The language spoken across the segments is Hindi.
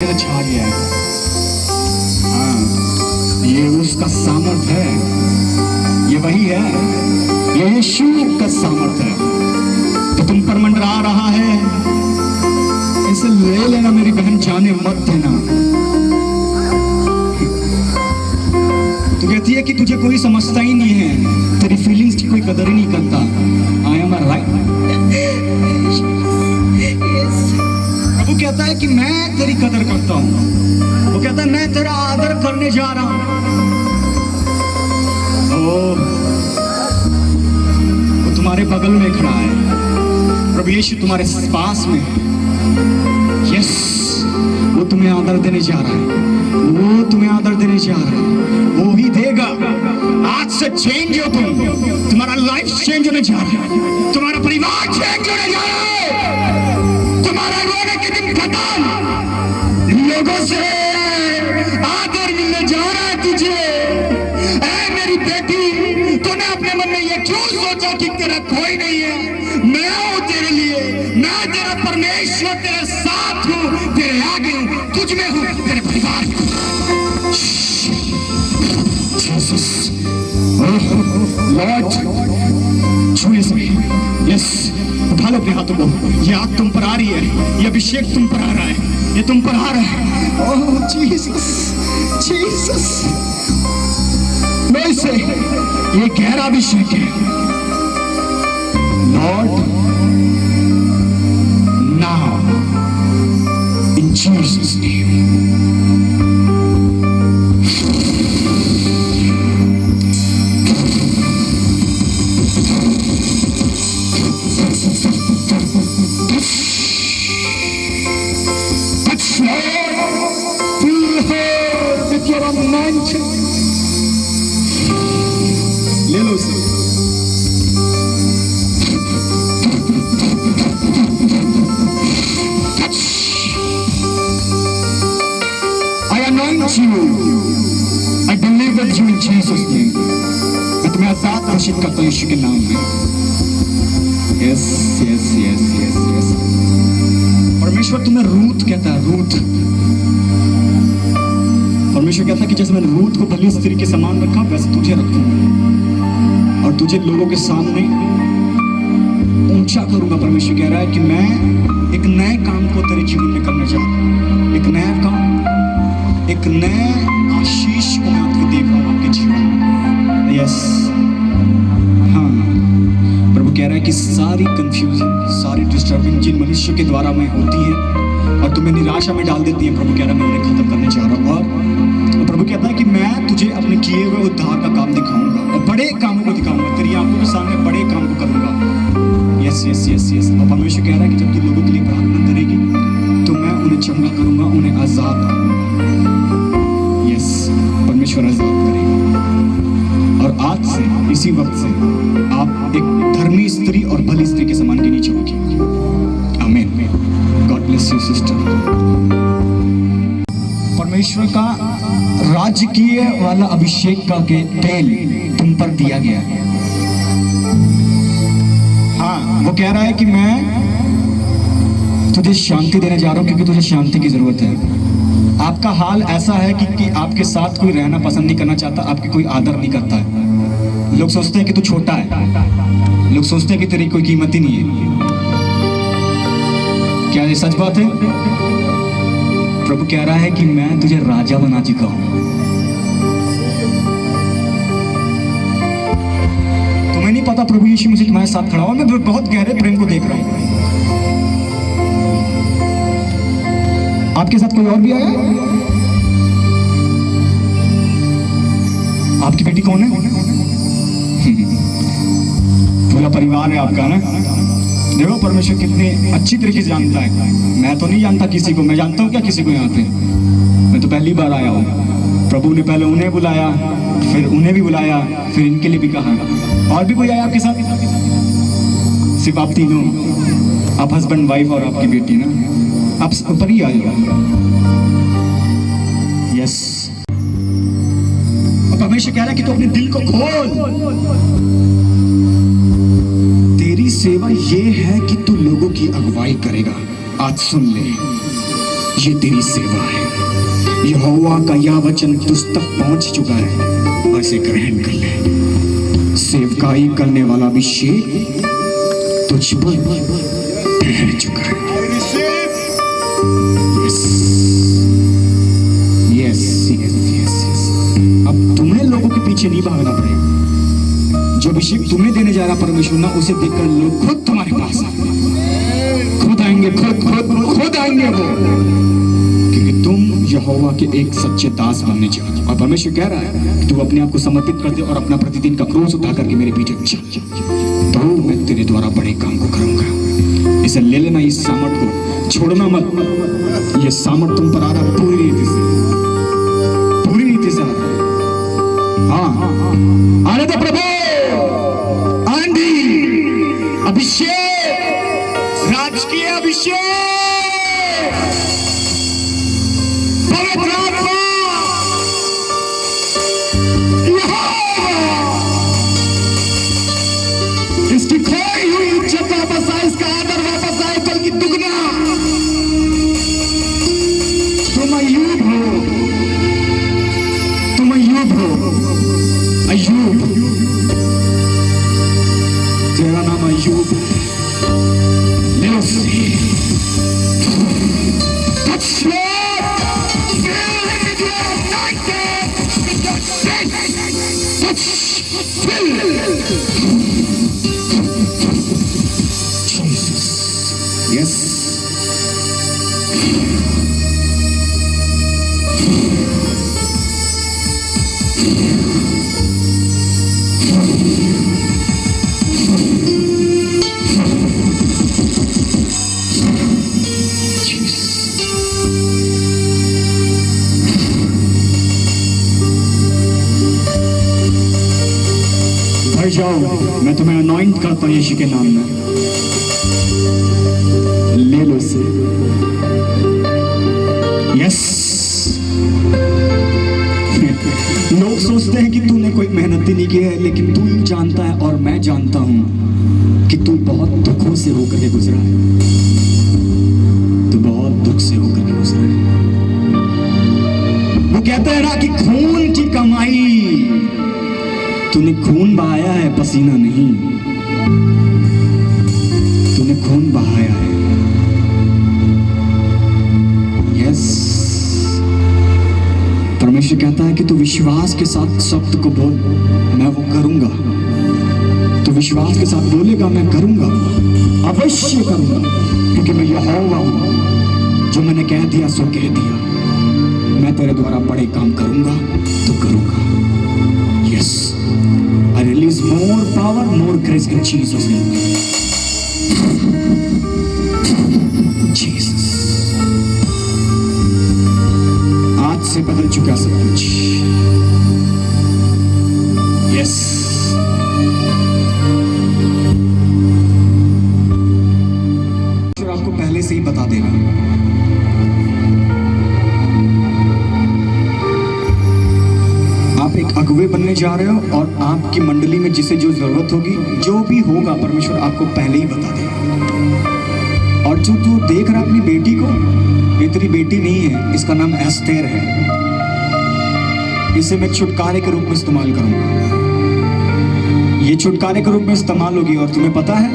छा गया है। हाँ, ये उसका सामर्थ है, ये वही है, ये यीशु का सामर्थ है तो तुम पर मंडरा रहा है। इसे ले लेना मेरी बहन, जाने मत देना। तू कहती है कि तुझे कोई समझता ही नहीं है, तेरी फीलिंग्स की कोई कदर ही नहीं करता। I am right? वो कहता है कि मैं तेरी कदर करता हूं, वो कहता है मैं तेरा आदर करने जा रहा हूं। वो तुम्हारे बगल में खड़ा है, प्रभु यीशु तुम्हारे पास में। यस, वो तुम्हें आदर देने जा रहा है, वो तुम्हें आदर देने जा रहा है, वो ही देगा। आज से चेंज हो तुम, तुम्हारा लाइफ चेंज होने जा रहा है, तुम्हारा परिवार चेंज होने जा रहा है, तुम्हारा रोने के दिन खत्म, लोगों से आदर मिलने जा रहा है तुझे। ऐ मेरी बेटी, तूने अपने मन में ये क्यों सोचा कि तेरा कोई नहीं है? मैं हूं तेरे लिए, मैं तेरा परमेश्वर, तेरे साथ हूं, तेरे आगे हूं, तुझ में हूं, तेरे परिवार में। लॉर्ड, छुए से, यस, उठा लो अपने हाथों को। ये आग तुम पर आ रही है, ये अभिषेक तुम पर आ रहा है, ये तुम पर आ रहा है। ओह जीसस, जीसस, वैसे ये गहरा अभिषेक है। Lord, now in Jesus name. ले लो उसे। I anoint you. I deliver you in Jesus name. मैं तुम्हें आजाद घोषित करता हूँ यीशु के नाम में। Yes yes yes yes yes. परमेश्वर तुम्हें रूथ कहता है, रूथ। परमेश्वर कहता है कि जैसे मैंने रूथ को भली स्त्री के समान रखा, वैसे तुझे रखूंगा और तुझे लोगों के सामने ऊंचा करूंगा। परमेश्वर कह रहा है कि मैं एक नए काम को तेरे जीवन में करने जा रहा हूं, एक नया काम, एक नए आशीष को मैं आपको देख रहा हूं आपके जीवन में। यस, हाँ, प्रभु कह रहा है कि सारी कंफ्यूजन, सारी डिस्टर्बिंग जिन मनुष्य के द्वारा में होती है और तुम्हें निराशा में डाल देती है, प्रभु कह रहा है मैं उन्हें खत्म करने जा रहा हूँ। और प्रभु कहता है कि मैं तुझे अपने किए हुए उद्धार का काम दिखाऊंगा और बड़े कामों को दिखाऊंगा, तेरी आंखों के सामने बड़े काम को करूंगा। Yes yes yes yes. और परमेश्वर कह रहा है कि जब तू लोगों के लिए प्रार्थना करेगी तो मैं उन्हें चंगा करूंगा, उन्हें आजाद करूंगा। यस, परमेश्वर आजाद करेगा। और आज से, इसी वक्त से आप एक धर्मी स्त्री और भली स्त्री के समान गिनी जाओगी। आमीन। God bless you sister. परमेश्वर का राजकीय वाला अभिषेक का तेल तुम पर दिया गया है। हाँ, वो कह रहा है कि मैं तुझे शांति देने जा रहा हूं क्योंकि तुझे शांति की जरूरत है। आपका हाल ऐसा है कि आपके साथ कोई रहना पसंद नहीं करना चाहता, आपकी कोई आदर नहीं करता है। लोग सोचते हैं कि तू छोटा है, लोग सोचते हैं कि तेरी कोई कीमत ही नहीं है। क्या ये सच बात है? प्रभु कह रहा है कि मैं तुझे राजा बना चुका हूं। तुम्हें नहीं पता प्रभु यीशु मुझे तुम्हारे साथ खड़ा हुआ, मैं बहुत गहरे प्रेम को देख रहा हूं। आपके साथ कोई और भी आया? आपकी बेटी कौन है? पूरा परिवार है आपका ना। देखो परमेश्वर कितनी अच्छी तरीके से जानता है। मैं तो नहीं जानता किसी को, मैं जानता हूँ क्या किसी को यहाँ पे? मैं तो पहली बार आया हूँ। प्रभु ने पहले उन्हें बुलाया, फिर उन्हें भी बुलाया, फिर इनके लिए भी कहा। और भी कोई आया आपके साथ? सिर्फ आप तीनों, आप हस्बैंड वाइफ और आपकी बेटी ना? आप ऊपर ही आ जाओ। यस, और परमेश्वर कह रहा है कि तू अपने दिल को खोल। सेवा ये है कि तू लोगों की अगुवाई करेगा। आज सुन ले, ये तेरी सेवा है। यहोवा का यह वचन तुझ तक पहुंच चुका है और इसे ग्रहण कर ले। सेवकाई करने वाला अभिषेक तुझ पर ठहर चुका है। Yes yes yes yes. अब तुम्हें लोगों के पीछे नहीं भागना पड़ेगा। जो अभिषेक तुम्हें देने जा रहा परमेश्वर ना, उसे देखकर लोग खुद तुम्हारे पास खुद आएंगे, खुद आएंगे वो, क्योंकि तुम यहोवा के एक सच्चे दास बनने जा रहे हो। और परमेश्वर कह रहा है कि तू अपने आप को समर्पित कर दे और अपना प्रतिदिन का क्रोध उठा करके मेरे पीछे चल, तो मैं तेरे द्वारा बड़े काम को करूंगा। इसे ले लेना, इस सामर्थ को छोड़ना मत। ये सामर्थ तुम पर आ रहा पूरी रीति से आ रहा। हाँ, आने दो प्रभु। आंधी अभिषेक, राजकीय अभिषेक, पवित्र आत्मा, इसकी खोई हुई इज्जत वापस आए, इसका आदर वापस आए, बल्कि दुगना। तुम अय्यूब हो, तुम अय्यूब हो, अय्यूब, तेरा नाम अय्यूब है। ले लो से Yes. भर जाओ, मैं तुम्हें अनॉइंट करता हूं यीशु के नाम में। ले लो इसे। यस। लोग सोचते हैं कि तूने कोई मेहनत ही नहीं की है, लेकिन तू ही जानता है और मैं जानता हूं कि तू बहुत दुखों से होकर के गुजरा है। तू बहुत दुख से होकर के गुजरा है। वो कहते हैं ना कि खून की कमाई, तूने खून बहाया है, पसीना नहीं। तूने खून बहाया है। यस। परमेश्वर कहता है कि तू विश्वास के साथ शब्द को बोल, मैं वो करूंगा। तू विश्वास के साथ बोलेगा, मैं करूंगा, अवश्य करूंगा, क्योंकि मैं यहोवा हूं। जो मैंने कह दिया सो कह दिया। मैं तेरे द्वारा बड़े काम करूंगा, तो करूंगा। Yes. I release more power, more grace in Jesus' name. Jesus. आज से बदल चुका सब कुछ। Yes. आपको पहले से ही बता देगा। आप एक अगुवे बनने जा रहे हो और आपकी मंडली में जिसे जो जरूरत होगी, जो भी होगा, परमेश्वर आपको पहले ही बता देगा। और जो तू देख रहा अपनी बेटी को, ये तेरी बेटी नहीं है, इसका नाम एस्तेर है। इसे मैं छुटकारे के रूप में इस्तेमाल करूंगा। ये छुटकारे के रूप में इस्तेमाल होगी। और तुम्हें पता है,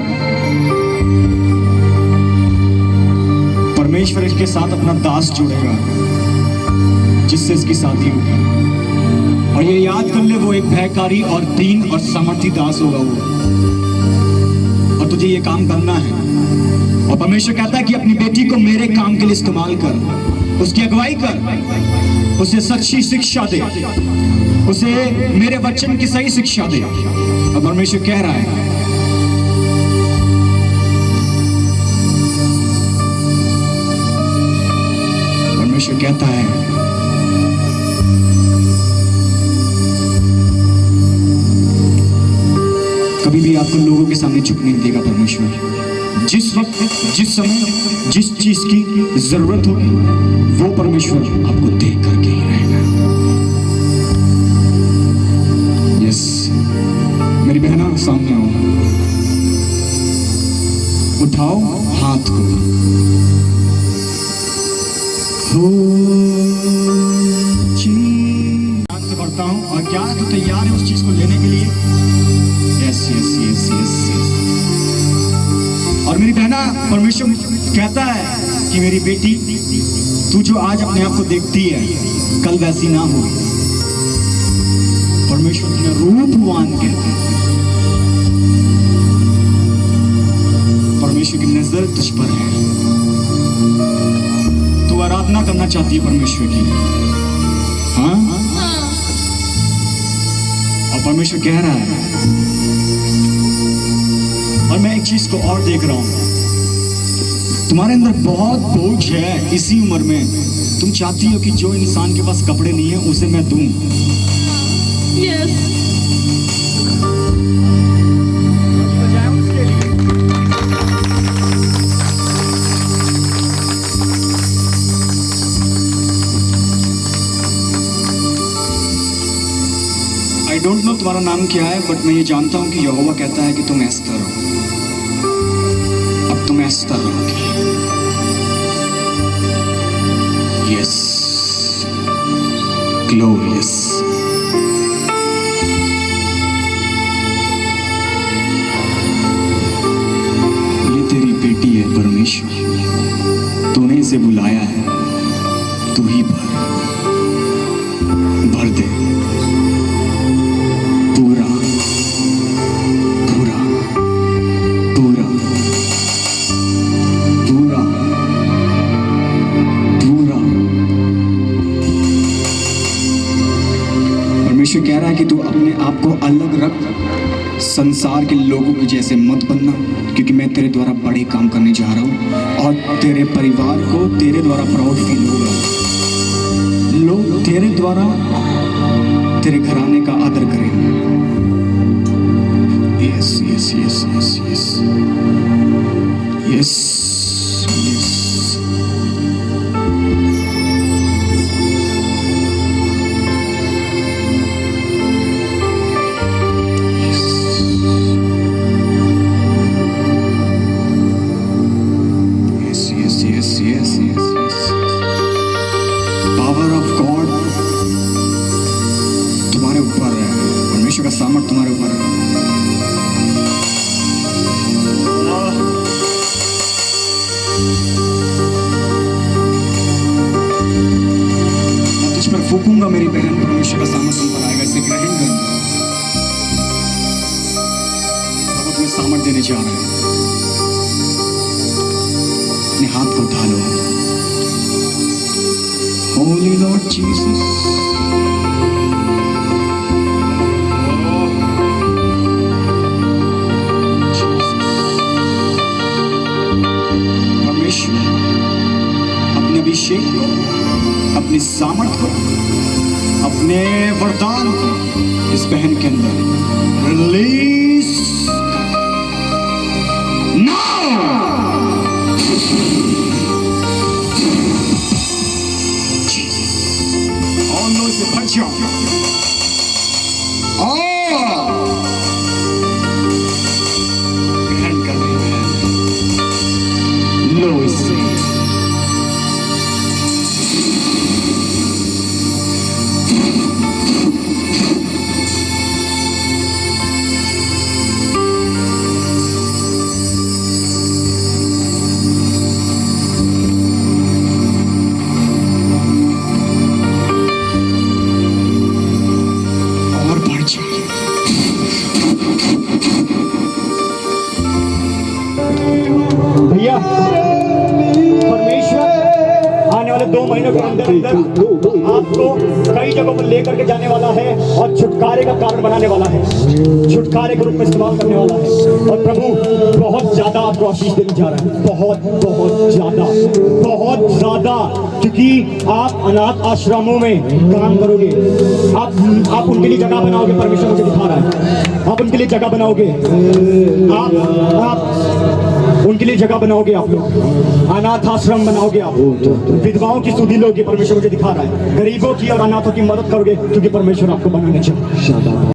परमेश्वर इसके साथ अपना दास जोड़ेगा, जिससे इसकी शादी होगी। और ये याद कर ले, वो एक भयकारी और दीन और सामर्थी दास होगा वो। और तुझे ये काम करना है। और परमेश्वर कहता है कि अपनी बेटी को मेरे काम के लिए इस्तेमाल कर, उसकी अगुवाई कर, उसे सच्ची शिक्षा दे, उसे मेरे वचन की सही शिक्षा दे। और परमेश्वर कह रहा है, परमेश्वर कहता है, कभी भी आपको लोगों के सामने झुकने नहीं देगा परमेश्वर। जिस वक्त, जिस समय, जिस चीज की जरूरत होगी, वो परमेश्वर आपको दे करके ही रहेगा। यस। मेरी बहना, सामने आओ, उठाओ हाथ को। तैयार है उस चीज को लेने के लिए? Yes yes yes yes yes. और मेरी बहना, परमेश्वर कहता है कि मेरी बेटी, तू जो आज अपने आप को देखती है कल वैसी ना हो। परमेश्वर तुम्हें रूपवान कहता है। परमेश्वर की नजर तुझ पर है। तू आराधना करना चाहती है परमेश्वर की? हाँ। और परमेश्वर कह रहा है, और मैं एक चीज को और देख रहा हूं, तुम्हारे अंदर बहुत बोझ है। इसी उम्र में तुम चाहती हो कि जो इंसान के पास कपड़े नहीं है उसे मैं दूं। Yes. आई डोंट नो तुम्हारा नाम क्या है, बट मैं ये जानता हूं कि यहोवा कहता है कि तुम एस्तर हो। अब तुम एस्तर रहोगी। Yes, glorious. ये तेरी बेटी है परमेश्वर, तूने इसे बुलाया है, तू ही भर दे पूरा पूरा पूरा पूरा पूरा। परमेश्वर कह रहा है कि तू अपने आप को अलग रख, संसार के लोगों के जैसे मत बनना, क्योंकि मैं तेरे द्वारा बड़े काम करने जा रहा हूं और तेरे परिवार को तेरे द्वारा प्राउड फील होगा। लोग तेरे द्वारा तेरे घराने का आदर करेंगे। Yes yes yes yes yes yes yes. Power of God तुम्हारे ऊपर है। परमेश्वर का सामर्थ तुम्हारे ऊपर है। मैं तुझ पर फूकूंगा मेरी बहन, परमेश्वर का सामर्थ तुम पर आएगा। इसे ग्रहण कर। प्रभु तुम्हें सामर्थ देने जा रहा है। अपने हाथ को उठा लो। Holy Lord Jesus, परमेश्वर अपने अभिषेक को, अपनी सामर्थ को, अपने वरदान को इस बहन के अंदर रिलीज नाउ। भर जाओ। ग्रहण कर रहे हैं। लो इससे। भैया, परमेश्वर आने वाले 2 महीनों के अंदर आपको कई जगहों पर लेकर के जाने वाला है और छुटकारे का कारण बनाने वाला है, छुटकारे के रूप में इस्तेमाल करने वाला है। और प्रभु बहुत ज्यादा आपको आशीष देने जा रहा है, बहुत बहुत ज्यादा, बहुत ज्यादा, क्योंकि आप अनाथ आश्रमों में काम करोगे। आप उनके लिए जगह बनाओगे। परमेश्वर मुझे दिखा रहा है, आप उनके लिए जगह बनाओगे। आप उनके लिए जगह बनाओगे। आप लोग अनाथ आश्रम बनाओगे। आप विधवाओं की सुधि लोगे। परमेश्वर मुझे दिखा रहा है, गरीबों की और अनाथों की मदद करोगे, क्योंकि परमेश्वर आपको बनाने चाहिए।